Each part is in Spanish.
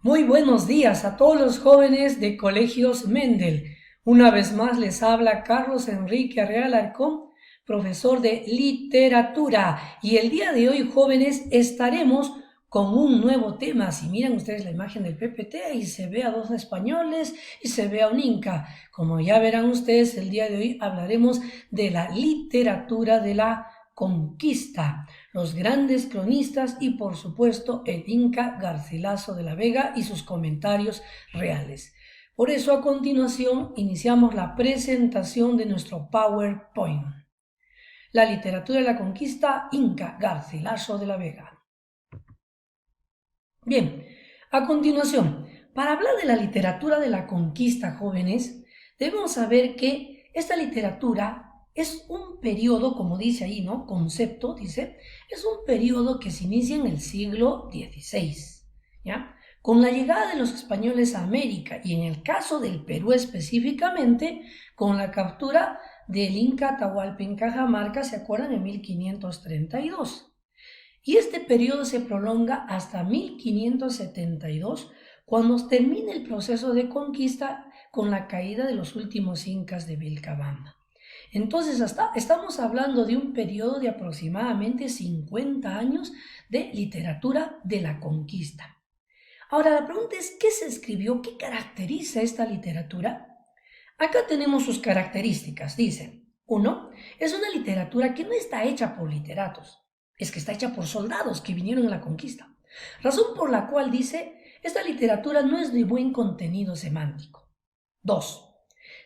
Muy buenos días a todos los jóvenes de Colegios Mendel. Una vez más les habla Carlos Enrique Arreaga Alarcón, profesor de literatura. Y el día de hoy, jóvenes, estaremos con un nuevo tema. Si miran ustedes la imagen del PPT, ahí se ve a dos españoles y se ve a un inca. Como ya verán ustedes, el día de hoy hablaremos de la literatura de la conquista, los grandes cronistas y por supuesto el Inca Garcilaso de la Vega y sus comentarios reales. Por eso a continuación iniciamos la presentación de nuestro PowerPoint. La literatura de la conquista Inca Garcilaso de la Vega. Bien, a continuación, para hablar de la literatura de la conquista, jóvenes, debemos saber que esta literatura es un periodo, como dice ahí, ¿no? Concepto, dice, es un periodo que se inicia en el siglo XVI, ¿ya? Con la llegada de los españoles a América y en el caso del Perú específicamente, con la captura del Inca Atahualpa en Cajamarca, ¿se acuerdan? En 1532. Y este periodo se prolonga hasta 1572, cuando termina el proceso de conquista con la caída de los últimos incas de Vilcabamba. Entonces, estamos hablando de un periodo de aproximadamente 50 años de literatura de la conquista. Ahora, la pregunta es, ¿qué se escribió? ¿Qué caracteriza esta literatura? Acá tenemos sus características. Dice, 1. Es una literatura que no está hecha por literatos, es que está hecha por soldados que vinieron a la conquista. Razón por la cual dice, esta literatura no es de buen contenido semántico. 2.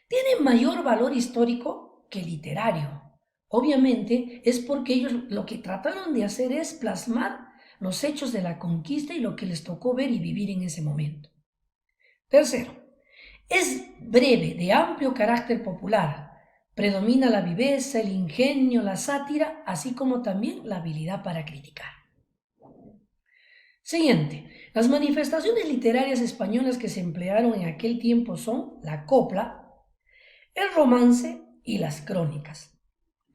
Tiene mayor valor histórico que literario. Obviamente es porque ellos lo que trataron de hacer es plasmar los hechos de la conquista y lo que les tocó ver y vivir en ese momento. Tercero, es breve, de amplio carácter popular. Predomina la viveza, el ingenio, la sátira, así como también la habilidad para criticar. Siguiente, las manifestaciones literarias españolas que se emplearon en aquel tiempo son la copla, el romance y las crónicas.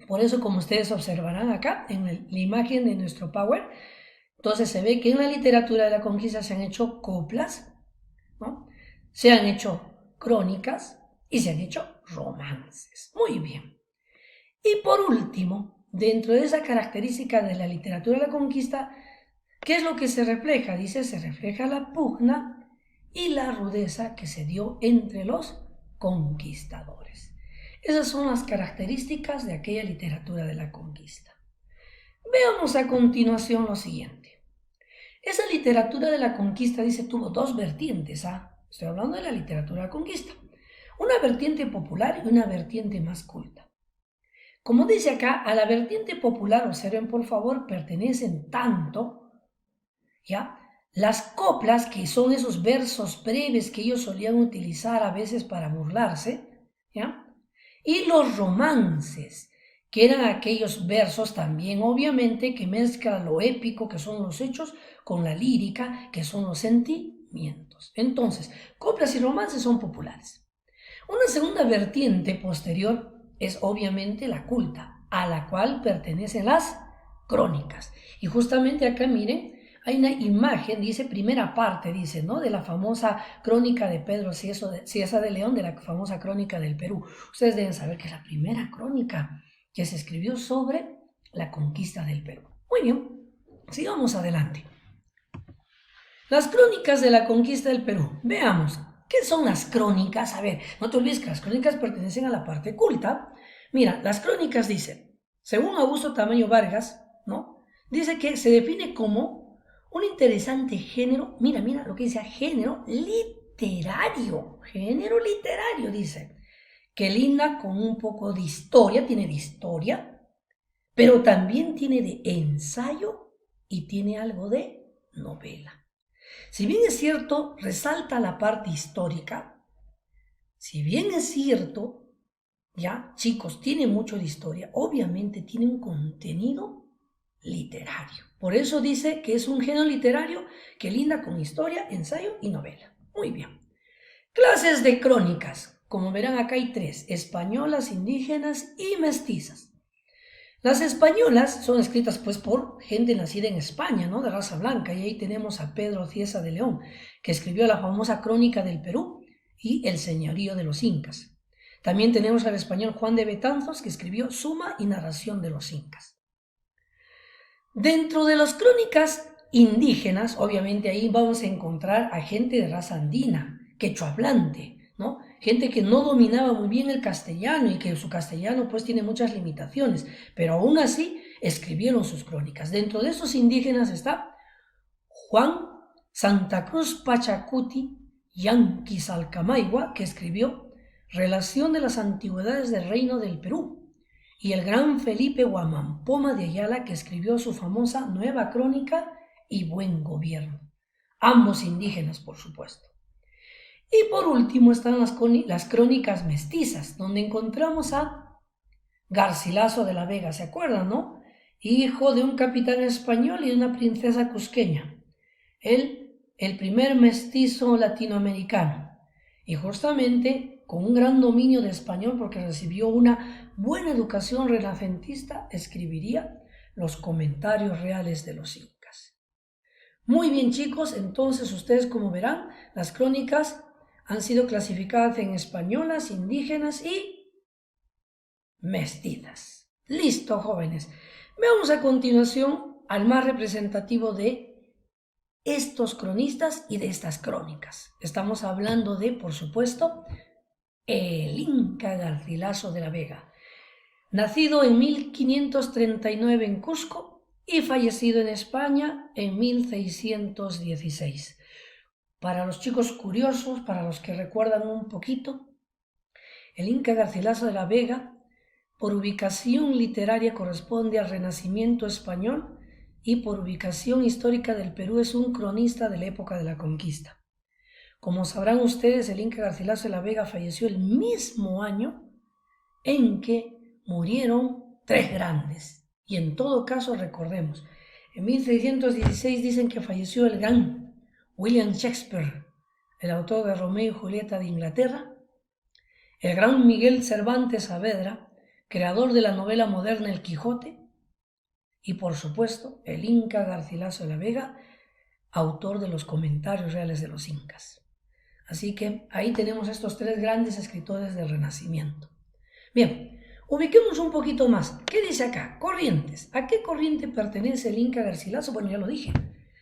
Por eso, como ustedes observarán acá en la imagen de nuestro Power, entonces se ve que en la literatura de la conquista se han hecho coplas, ¿no? Se han hecho crónicas y se han hecho romances. Muy bien. Y por último, dentro de esa característica de la literatura de la conquista, ¿qué es lo que se refleja? Dice, se refleja la pugna y la rudeza que se dio entre los conquistadores. Esas son las características de aquella literatura de la conquista. Veamos a continuación lo siguiente. Esa literatura de la conquista, dice, tuvo dos vertientes. Estoy hablando de la literatura de la conquista. Una vertiente popular y una vertiente más culta. Como dice acá, a la vertiente popular, observen por favor, pertenecen tanto, ¿ya? Las coplas, que son esos versos breves que ellos solían utilizar a veces para burlarse, ¿ya? Y los romances, que eran aquellos versos también, obviamente, que mezclan lo épico, que son los hechos, con la lírica, que son los sentimientos. Entonces, coplas y romances son populares. Una segunda vertiente posterior es obviamente la culta, a la cual pertenecen las crónicas. Y justamente acá miren, hay una imagen, dice primera parte, dice, ¿no? De la famosa crónica de Pedro Cieza de León, de la famosa crónica del Perú. Ustedes deben saber que es la primera crónica que se escribió sobre la conquista del Perú. Muy bien, sigamos adelante. Las crónicas de la conquista del Perú. Veamos, ¿qué son las crónicas? A ver, no te olvides que las crónicas pertenecen a la parte culta. Mira, las crónicas dicen, según Augusto Tamayo Vargas, ¿no? Dice que se define como un interesante género, mira lo que dice, género literario, dice, que linda con un poco de historia, tiene de historia, pero también tiene de ensayo y tiene algo de novela. Si bien es cierto, resalta la parte histórica, si bien es cierto, ya, chicos, tiene mucho de historia, obviamente tiene un contenido literario. Por eso dice que es un género literario que linda con historia, ensayo y novela. Muy bien. Clases de crónicas. Como verán, acá hay tres: españolas, indígenas y mestizas. Las españolas son escritas pues por gente nacida en España, ¿no? De raza blanca, y ahí tenemos a Pedro Cieza de León, que escribió la famosa Crónica del Perú y El señorío de los incas. También tenemos al español Juan de Betanzos, que escribió Suma y narración de los incas. Dentro de las crónicas indígenas, obviamente ahí vamos a encontrar a gente de raza andina, quechua hablante, ¿no? Gente que no dominaba muy bien el castellano y que su castellano pues tiene muchas limitaciones, pero aún así escribieron sus crónicas. Dentro de esos indígenas está Juan Santa Cruz Pachacuti Yanquis Alcamaigua, que escribió Relación de las antigüedades del Reino del Perú, y el gran Felipe Guamampoma de Ayala, que escribió su famosa Nueva Crónica y Buen Gobierno. Ambos indígenas, por supuesto. Y por último están las crónicas mestizas, donde encontramos a Garcilaso de la Vega, ¿se acuerdan, no? Hijo de un capitán español y de una princesa cusqueña. Él, el primer mestizo latinoamericano. Y justamente con un gran dominio de español, porque recibió una buena educación renacentista, escribiría los comentarios reales de los incas. Muy bien, chicos, entonces ustedes, como verán, las crónicas han sido clasificadas en españolas, indígenas y mestizas. Listo, jóvenes. Veamos a continuación al más representativo de estos cronistas y de estas crónicas. Estamos hablando de, por supuesto, el Inca Garcilaso de la Vega, nacido en 1539 en Cusco y fallecido en España en 1616. Para los chicos curiosos, para los que recuerdan un poquito, el Inca Garcilaso de la Vega, por ubicación literaria, corresponde al Renacimiento español y por ubicación histórica del Perú es un cronista de la época de la conquista. Como sabrán ustedes, el Inca Garcilaso de la Vega falleció el mismo año en que murieron tres grandes. Y en todo caso, recordemos, en 1616 dicen que falleció el gran William Shakespeare, el autor de Romeo y Julieta de Inglaterra, el gran Miguel Cervantes Saavedra, creador de la novela moderna El Quijote, y por supuesto el Inca Garcilaso de la Vega, autor de los comentarios reales de los incas. Así que ahí tenemos estos tres grandes escritores del Renacimiento. Bien, ubiquemos un poquito más. ¿Qué dice acá? Corrientes. ¿A qué corriente pertenece el Inca Garcilaso? Bueno, ya lo dije,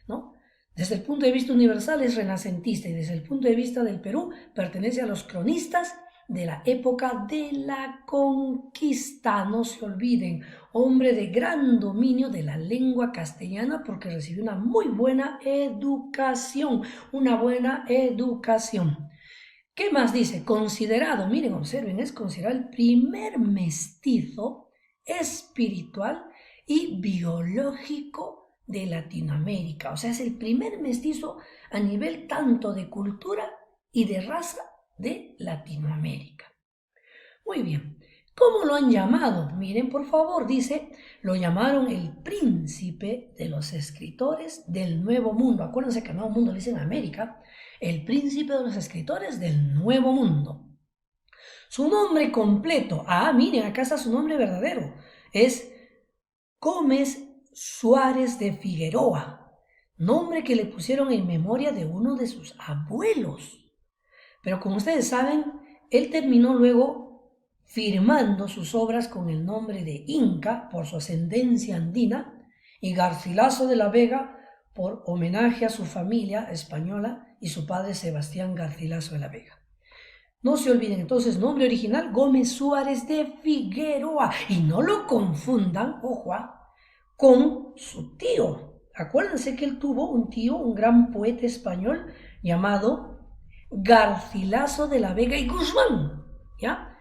¿no? Desde el punto de vista universal es renacentista y desde el punto de vista del Perú pertenece a los cronistas de la época de la conquista. No se olviden, hombre de gran dominio de la lengua castellana porque recibió una muy buena educación, ¿Qué más dice? Considerado, miren, observen, es considerado el primer mestizo espiritual y biológico de Latinoamérica. O sea, es el primer mestizo a nivel tanto de cultura y de raza de Latinoamérica. Muy bien. ¿Cómo lo han llamado? Miren, por favor, dice, lo llamaron el príncipe de los escritores del Nuevo Mundo. Acuérdense que el Nuevo Mundo le dicen América. El príncipe de los escritores del Nuevo Mundo. Su nombre completo, miren, acá está su nombre verdadero, es Gómez Suárez de Figueroa, nombre que le pusieron en memoria de uno de sus abuelos. Pero como ustedes saben, él terminó luego firmando sus obras con el nombre de Inca por su ascendencia andina y Garcilaso de la Vega por homenaje a su familia española y su padre Sebastián Garcilaso de la Vega. No se olviden entonces, nombre original Gómez Suárez de Figueroa, y no lo confundan, ojo, con su tío. Acuérdense que él tuvo un tío, un gran poeta español llamado Garcilaso de la Vega y Guzmán, ¿ya?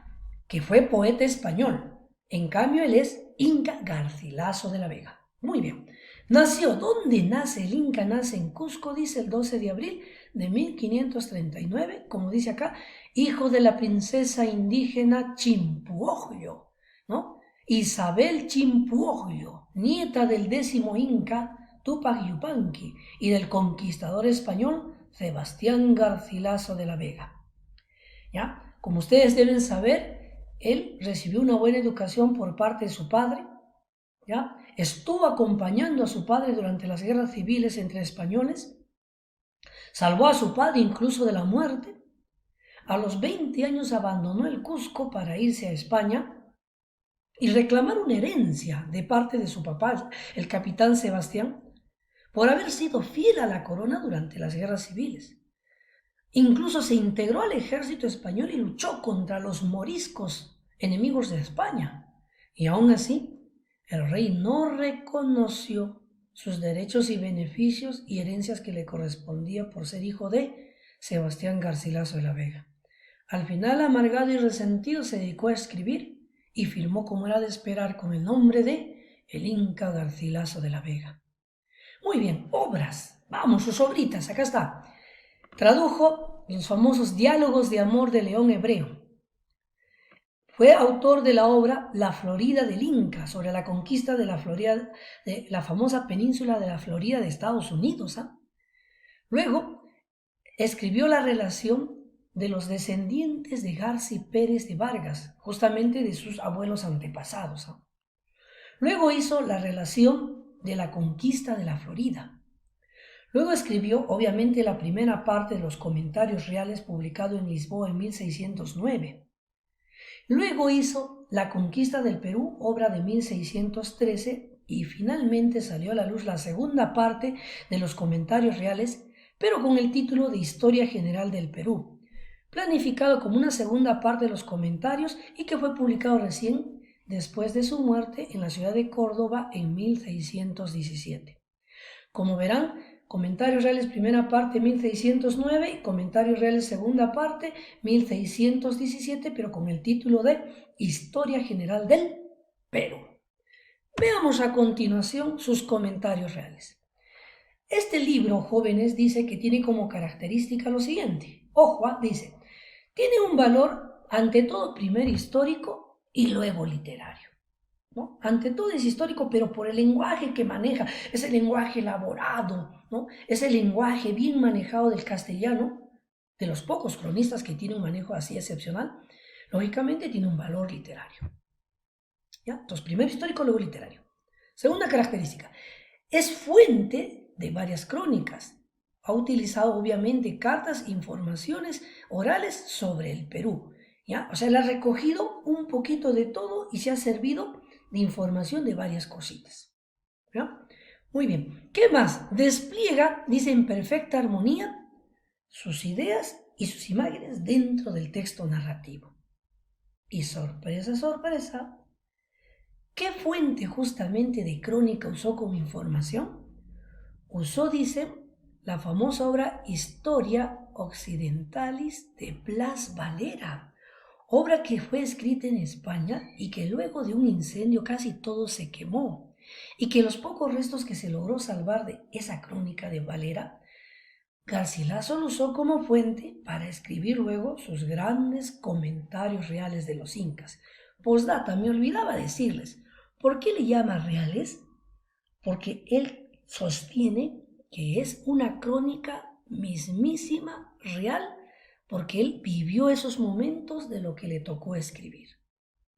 Que fue poeta español. En cambio, él es Inca Garcilaso de la Vega. Muy bien. Nació, ¿dónde nace el Inca? Nace en Cusco, dice el 12 de abril de 1539, como dice acá, hijo de la princesa indígena Chimpuogyo, ¿no? Isabel Chimpuogyo, nieta del 10º Inca Túpac Yupanqui y del conquistador español Sebastián Garcilaso de la Vega. ¿Ya? Como ustedes deben saber, él recibió una buena educación por parte de su padre, ¿ya? Estuvo acompañando a su padre durante las guerras civiles entre españoles, salvó a su padre incluso de la muerte. A los 20 años abandonó el Cusco para irse a España y reclamar una herencia de parte de su papá, el capitán Sebastián, por haber sido fiel a la corona durante las guerras civiles. Incluso se integró al ejército español y luchó contra los moriscos, enemigos de España. Y aún así, el rey no reconoció sus derechos y beneficios y herencias que le correspondía por ser hijo de Sebastián Garcilaso de la Vega. Al final, amargado y resentido, se dedicó a escribir y firmó, como era de esperar, con el nombre de el Inca Garcilaso de la Vega. Muy bien, obras. Vamos, sus obritas, acá está. Tradujo los famosos Diálogos de Amor de León Hebreo. Fue autor de la obra La Florida del Inca, sobre la conquista de la Florida, de la famosa península de la Florida de Estados Unidos. Luego, escribió la relación de los descendientes de Garci Pérez de Vargas, justamente de sus abuelos antepasados. Luego hizo la relación de la conquista de la Florida. Luego escribió, obviamente, la primera parte de los Comentarios Reales, publicado en Lisboa en 1609. Luego hizo La conquista del Perú, obra de 1613, y finalmente salió a la luz la segunda parte de los Comentarios Reales, pero con el título de Historia General del Perú, planificado como una segunda parte de los comentarios y que fue publicado recién después de su muerte en la ciudad de Córdoba en 1617. Como verán, Comentarios Reales primera parte 1609 y Comentarios Reales segunda parte 1617, pero con el título de Historia General del Perú. Veamos a continuación sus Comentarios Reales. Este libro, jóvenes, dice que tiene como característica lo siguiente. Ojo, dice, tiene un valor ante todo primero histórico y luego literario, ¿no? Ante todo es histórico, pero por el lenguaje que maneja, ese lenguaje elaborado, ¿no? Ese lenguaje bien manejado del castellano, de los pocos cronistas que tienen un manejo así excepcional, lógicamente tiene un valor literario. ¿Ya? Entonces, primero histórico, luego literario. Segunda característica, es fuente de varias crónicas. Ha utilizado obviamente cartas, informaciones orales sobre el Perú, ¿ya? O sea, le ha recogido un poquito de todo y se ha servido de información de varias cositas, ¿ya? Muy bien. ¿Qué más? Despliega, dice, en perfecta armonía sus ideas y sus imágenes dentro del texto narrativo. Y sorpresa, sorpresa, ¿qué fuente justamente de crónica usó como información? Usó, dice, la famosa obra Historia Occidentalis de Blas Valera, obra que fue escrita en España y que luego de un incendio casi todo se quemó, y que los pocos restos que se logró salvar de esa crónica de Valera, Garcilaso lo usó como fuente para escribir luego sus grandes Comentarios Reales de los Incas. Postdata, me olvidaba decirles, ¿por qué le llama reales? Porque él sostiene que es una crónica mismísima, real, porque él vivió esos momentos de lo que le tocó escribir.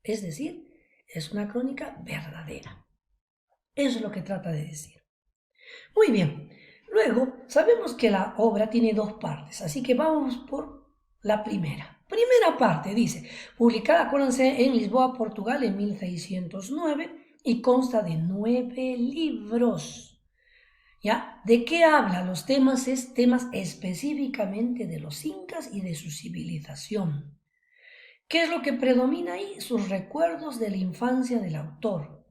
Es decir, es una crónica verdadera. Eso es lo que trata de decir. Muy bien, luego sabemos que la obra tiene dos partes, así que vamos por la primera. Primera parte, dice, publicada, acuérdense, en Lisboa, Portugal, en 1609, y consta de 9 libros. ¿Ya? ¿De qué habla? Los temas es temas específicamente de los incas y de su civilización. ¿Qué es lo que predomina ahí? Sus recuerdos de la infancia del autor.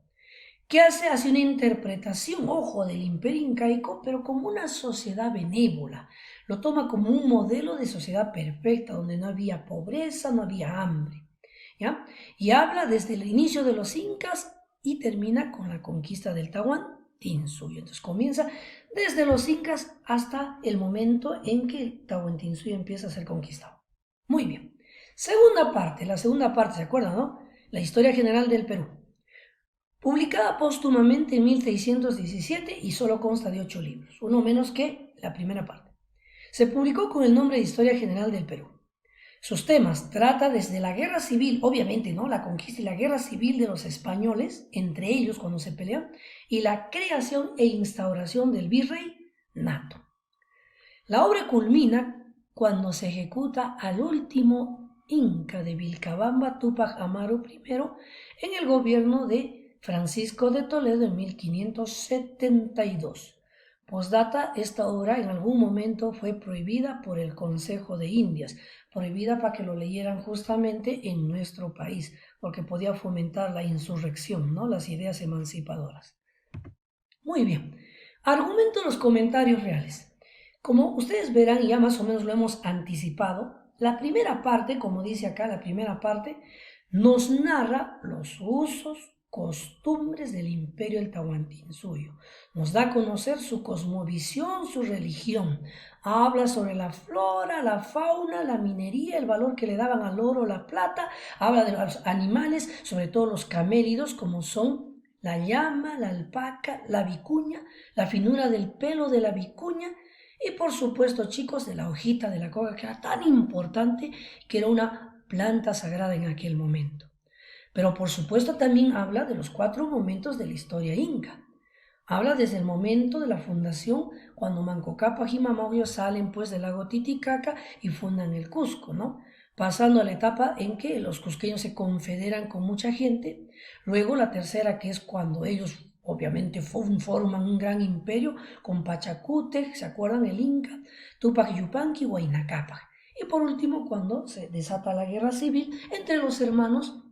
¿Qué hace? Hace una interpretación, ojo, del imperio incaico, pero como una sociedad benévola. Lo toma como un modelo de sociedad perfecta, donde no había pobreza, no había hambre, ¿ya? Y habla desde el inicio de los incas y termina con la conquista del Tahuantinsuyo. Entonces comienza desde los incas hasta el momento en que el Tahuantinsuyo empieza a ser conquistado. Muy bien. Segunda parte, la segunda parte, ¿se acuerdan, no? La historia general del Perú. Publicada póstumamente en 1617 y solo consta de 8 libros, uno menos que la primera parte. Se publicó con el nombre de Historia General del Perú. Sus temas trata desde la guerra civil, obviamente, ¿no? La conquista y la guerra civil de los españoles, entre ellos cuando se pelean, y la creación e instauración del virrey nato. La obra culmina cuando se ejecuta al último inca de Vilcabamba, Túpac Amaru I, en el gobierno de Francisco de Toledo en 1572. Postdata, esta obra en algún momento fue prohibida por el Consejo de Indias, prohibida para que lo leyeran justamente en nuestro país, porque podía fomentar la insurrección, ¿no? Las ideas emancipadoras. Muy bien, argumento los comentarios reales. Como ustedes verán, ya más o menos lo hemos anticipado, la primera parte, como dice acá, la primera parte, nos narra los usos, costumbres del imperio del Tahuantinsuyo. Nos da a conocer su cosmovisión, su religión. Habla sobre la flora, la fauna, la minería, el valor que le daban al oro, la plata. Habla de los animales, sobre todo los camélidos, como son la llama, la alpaca, la vicuña, la finura del pelo de la vicuña. Y por supuesto, chicos, de la hojita de la coca, que era tan importante, que era una planta sagrada en aquel momento. Pero por supuesto también habla de los 4 momentos de la historia inca. Habla desde el momento de la fundación, cuando Manco Cápac y Mamahuyo salen pues del lago Titicaca y fundan el Cusco, ¿no? Pasando a la etapa en que los cusqueños se confederan con mucha gente. Luego la tercera, que es cuando ellos obviamente forman un gran imperio con Pachacútec, ¿se acuerdan? El Inca, Tupac Yupanqui, Huayna Cápac. Y por último, cuando se desata la guerra civil entre los hermanos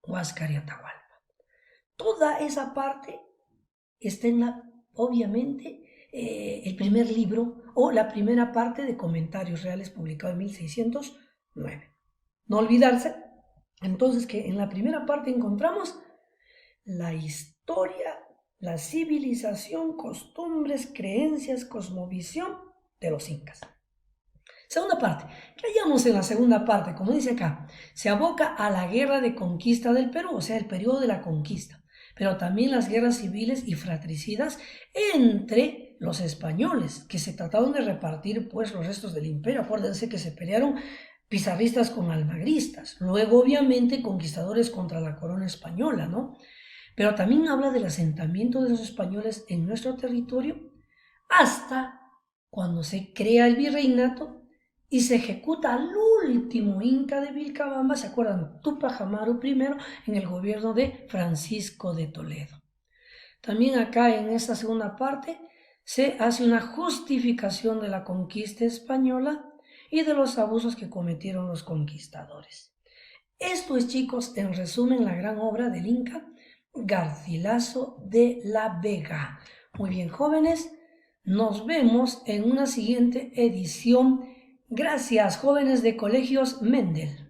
Huáscar y Atahualpa. Toda esa parte está obviamente, el primer libro o la primera parte de Comentarios Reales publicado en 1609. No olvidarse, entonces, que en la primera parte encontramos la historia, la civilización, costumbres, creencias, cosmovisión de los incas. Segunda parte. ¿Qué hallamos en la segunda parte? Como dice acá, se aboca a la guerra de conquista del Perú, o sea, el periodo de la conquista, pero también las guerras civiles y fratricidas entre los españoles, que se trataron de repartir pues los restos del imperio. Acuérdense que se pelearon pizarristas con almagristas, luego obviamente conquistadores contra la corona española, ¿no? Pero también habla del asentamiento de los españoles en nuestro territorio hasta cuando se crea el virreinato y se ejecuta al último inca de Vilcabamba, ¿se acuerdan? Túpac Amaru I, en el gobierno de Francisco de Toledo. También acá en esta segunda parte se hace una justificación de la conquista española y de los abusos que cometieron los conquistadores. Esto es, chicos, en resumen, la gran obra del Inca Garcilaso de la Vega. Muy bien, jóvenes, nos vemos en una siguiente edición. Gracias, jóvenes de Colegios Mendel.